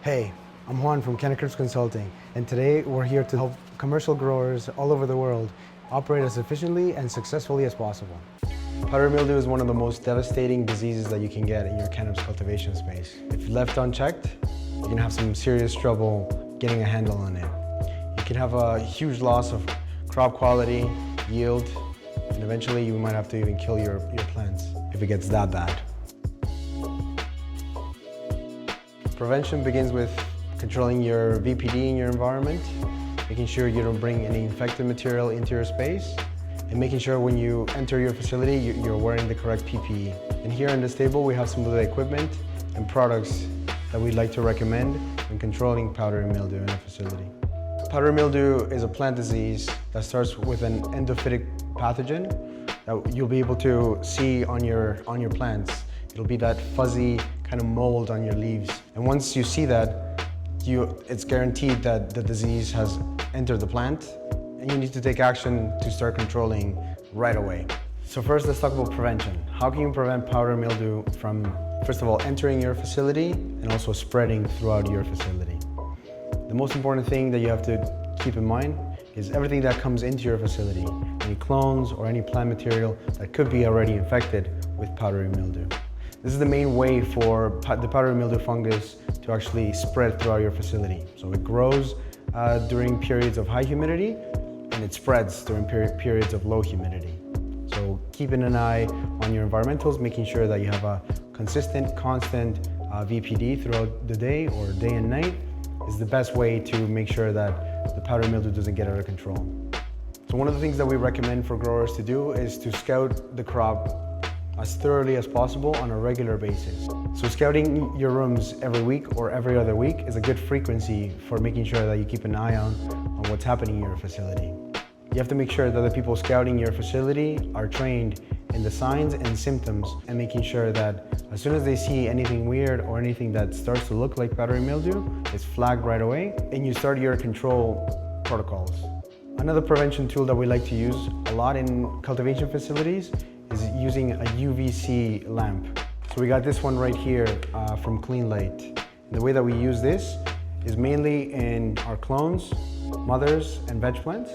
Hey, I'm Juan from CannaCribs Consulting, and today we're here to help commercial growers all over the world operate as efficiently and successfully as possible. Powdery mildew is one of the most devastating diseases that you can get in your cannabis cultivation space. If left unchecked, you can have some serious trouble getting a handle on it. You can have a huge loss of crop quality, yield, and eventually you might have to even kill your plants if it gets that bad. Prevention begins with controlling your VPD in your environment, making sure you don't bring any infected material into your space, and making sure when you enter your facility, you're wearing the correct PPE. And here on this table, we have some of the equipment and products that we'd like to recommend when controlling powdery mildew in a facility. Powdery mildew is a plant disease that starts with an endophytic pathogen that you'll be able to see on your plants. It'll be that fuzzy kind of mold on your leaves. And once you see that, it's guaranteed that the disease has entered the plant, and you need to take action to start controlling right away. So first, let's talk about prevention. How can you prevent powdery mildew from, first of all, entering your facility and also spreading throughout your facility? The most important thing that you have to keep in mind is everything that comes into your facility, any clones or any plant material that could be already infected with powdery mildew. This is the main way for the powdery mildew fungus to actually spread throughout your facility. So it grows during periods of high humidity, and it spreads during periods of low humidity. So keeping an eye on your environmentals, making sure that you have a consistent, constant VPD throughout the day or day and night is the best way to make sure that the powdery mildew doesn't get out of control. So one of the things that we recommend for growers to do is to scout the crop as thoroughly as possible on a regular basis. So scouting your rooms every week or every other week is a good frequency for making sure that you keep an eye on what's happening in your facility. You have to make sure that the people scouting your facility are trained in the signs and symptoms and making sure that as soon as they see anything weird or anything that starts to look like powdery mildew, it's flagged right away and you start your control protocols. Another prevention tool that we like to use a lot in cultivation facilities is using a UVC lamp. So we got this one right here from Clean Light. And the way that we use this is mainly in our clones, mothers, and veg plants.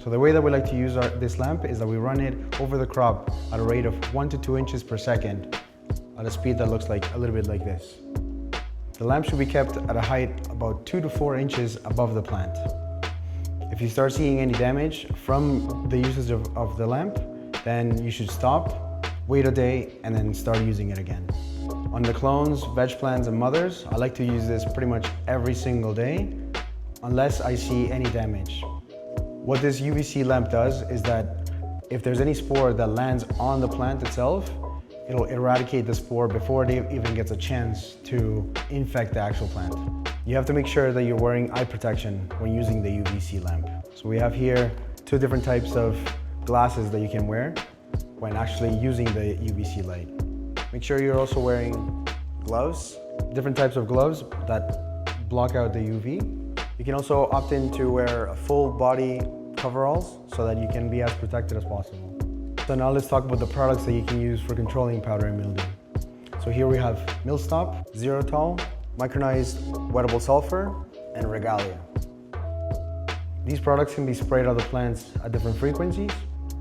So the way that we like to use this lamp is that we run it over the crop at a rate of 1 to 2 inches per second at a speed that looks like a little bit like this. The lamp should be kept at a height about 2 to 4 inches above the plant. If you start seeing any damage from the usage of the lamp, then you should stop, wait a day, and then start using it again. On the clones, veg plants, and mothers, I like to use this pretty much every single day, unless I see any damage. What this UVC lamp does is that if there's any spore that lands on the plant itself, it'll eradicate the spore before it even gets a chance to infect the actual plant. You have to make sure that you're wearing eye protection when using the UVC lamp. So we have here 2 different types of glasses that you can wear when actually using the UVC light. Make sure you're also wearing gloves, different types of gloves that block out the UV. You can also opt in to wear a full body coveralls so that you can be as protected as possible. So now let's talk about the products that you can use for controlling powdery mildew. So here we have MilStop, ZeroTol, Micronized Sulfur, and Regalia. These products can be sprayed on the plants at different frequencies.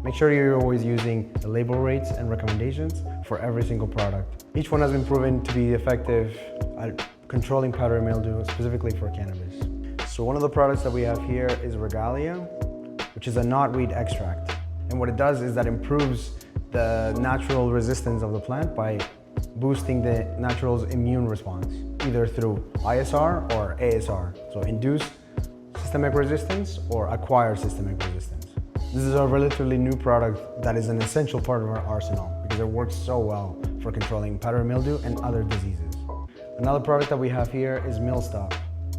Make sure you're always using the label rates and recommendations for every single product. Each one has been proven to be effective at controlling powdery mildew, specifically for cannabis. So one of the products that we have here is Regalia, which is a knotweed extract. And what it does is that improves the natural resistance of the plant by boosting the natural's immune response, either through ISR or ASR, so induced systemic resistance or acquired systemic resistance. This is a relatively new product that is an essential part of our arsenal because it works so well for controlling powdery mildew and other diseases. Another product that we have here is MilStop.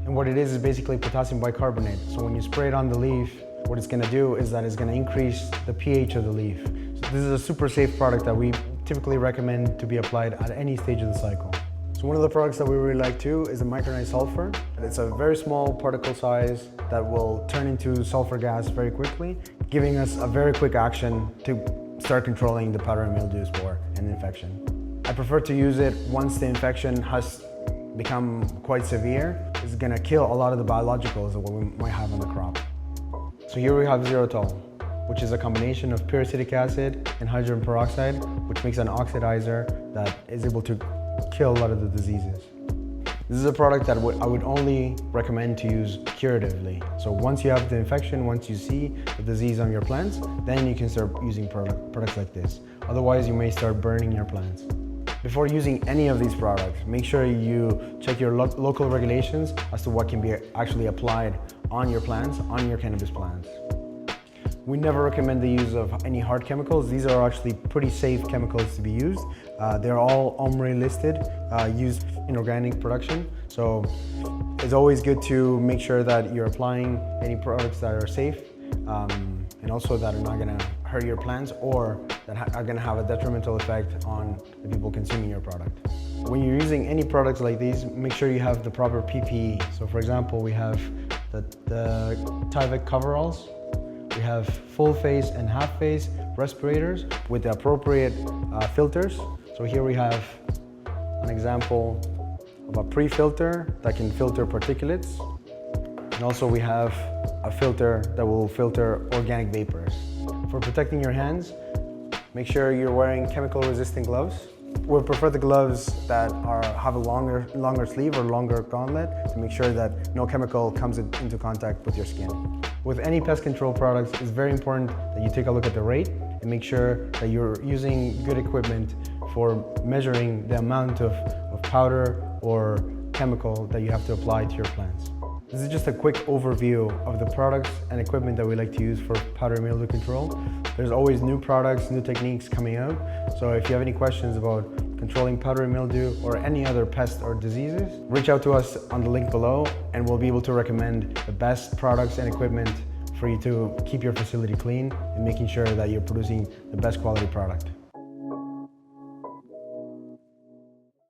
And what it is basically potassium bicarbonate. So when you spray it on the leaf, what it's gonna do is that it's gonna increase the pH of the leaf. So this is a super safe product that we typically recommend to be applied at any stage of the cycle. So one of the products that we really like too is the Micronized Sulfur. It's a very small particle size that will turn into sulfur gas very quickly, giving us a very quick action to start controlling the powdery mildew spore and infection. I prefer to use it once the infection has become quite severe, it's gonna kill a lot of the biologicals that we might have on the crop. So here we have ZeroTol, which is a combination of pure acetic acid and hydrogen peroxide, which makes an oxidizer that is able to kill a lot of the diseases. This is a product that I would only recommend to use curatively. So once you have the infection, once you see the disease on your plants, then you can start using products like this. Otherwise, you may start burning your plants. Before using any of these products, make sure you check your local regulations as to what can be actually applied on your plants, on your cannabis plants. We never recommend the use of any hard chemicals. These are actually pretty safe chemicals to be used. They're all OMRI listed, used in organic production. So it's always good to make sure that you're applying any products that are safe and also that are not gonna hurt your plants or that are gonna have a detrimental effect on the people consuming your product. When you're using any products like these, make sure you have the proper PPE. So for example, we have the Tyvek coveralls. We have full face and half face respirators with the appropriate filters. So here we have an example of a pre-filter that can filter particulates. And also we have a filter that will filter organic vapors. For protecting your hands, make sure you're wearing chemical resistant gloves. We prefer the gloves that have a longer sleeve or longer gauntlet to make sure that no chemical comes into contact with your skin. With any pest control products, it's very important that you take a look at the rate and make sure that you're using good equipment for measuring the amount of powder or chemical that you have to apply to your plants. This is just a quick overview of the products and equipment that we like to use for powdery mildew control. There's always new products, new techniques coming out. So if you have any questions about controlling powdery mildew or any other pests or diseases, reach out to us on the link below and we'll be able to recommend the best products and equipment for you to keep your facility clean and making sure that you're producing the best quality product.